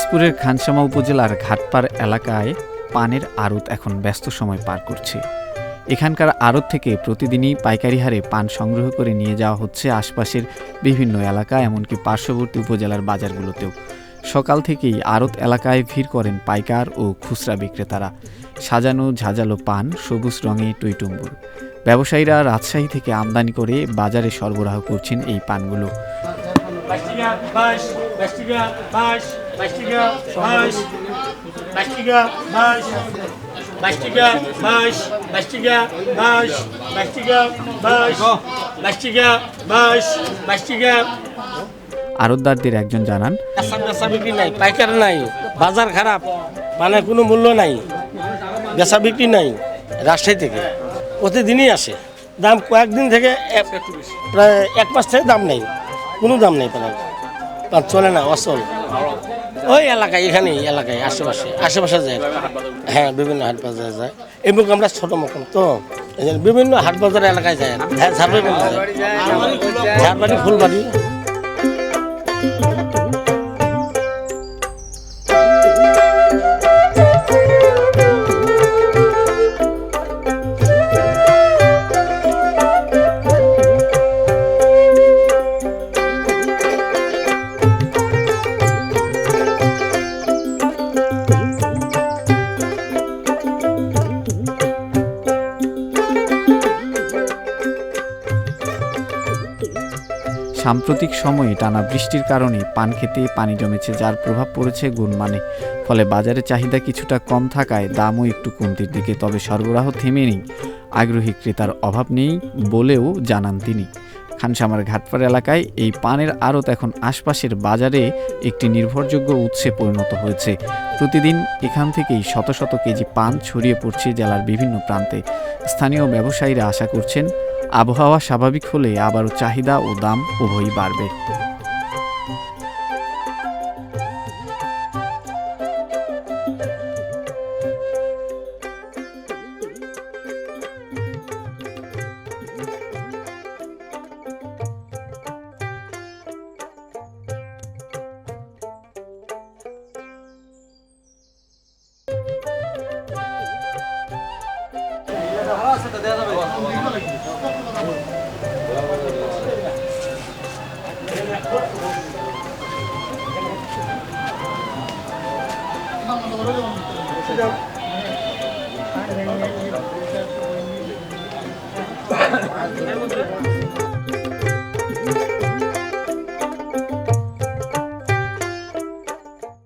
দিনাজপুরের খানসামা উপজেলার ঘাটপাড় এলাকায় পানের আড়ত এখন ব্যস্ত সময় পার করছে। এখানকার আড়ত থেকে প্রতিদিনই পাইকারি হারে পান সংগ্রহ করে নিয়ে যাওয়া হচ্ছে আশপাশের বিভিন্ন এলাকা, এমনকি পার্শ্ববর্তী উপজেলার বাজারগুলোতেও। সকাল থেকেই আড়ত এলাকায় ভিড় করেন পাইকার ও খুচরা বিক্রেতারা। সাজানো ঝাঁঝালো পান, সবুজ রঙে টইটুম্বুর। ব্যবসায়ীরা রাজশাহী থেকে আমদানি করে বাজারে সরবরাহ করছেন এই পানগুলো। আড়তদারদের একজন জানান, বিক্রি নাই, পাইকার নাই, বাজার খারাপ, মানে কোনো মূল্য নাই, বেচা বিক্রি নাই। রাজশাহী থেকে প্রতিদিনই আসে, দাম কয়েকদিন থেকে প্রায় এক মাস থেকে দাম নেই, কোনো দাম নেই, প্রায় চলে না, অচল। ওই এলাকায়, এখানেই এলাকায় আশেপাশে যায়। হ্যাঁ, বিভিন্ন হাট বাজারে যায়। এবং আমরা ছোটো মতন তো বিভিন্ন হাট বাজার এলাকায় যায়। হ্যাঁ, ঝাড়বাড়ি, ফুলবাড়ি। সাম্প্রতিক সময়ে টানা বৃষ্টির কারণে পান খেতে পানি জমেছে, যার প্রভাব পড়েছে গুণমানে। ফলে বাজারে চাহিদা কিছুটা কম থাকায় দামও একটু কমতির দিকে। তবে সরবরাহ থেমে নেই, আগ্রহী ক্রেতার অভাব নেই বলেও জানান তিনি। খানসামার ঘাটপাড় এলাকায় এই পানের আড়ত এখন আশপাশের বাজারে একটি নির্ভরযোগ্য উৎসে পরিণত হয়েছে। প্রতিদিন এখান থেকেই শত শত কেজি পান ছড়িয়ে পড়ছে জেলার বিভিন্ন প্রান্তে। স্থানীয় ব্যবসায়ীরা আশা করছেন, আবহাওয়া স্বাভাবিক হলে আবারও চাহিদা ও দাম উভয়ই বাড়বে। Sit down.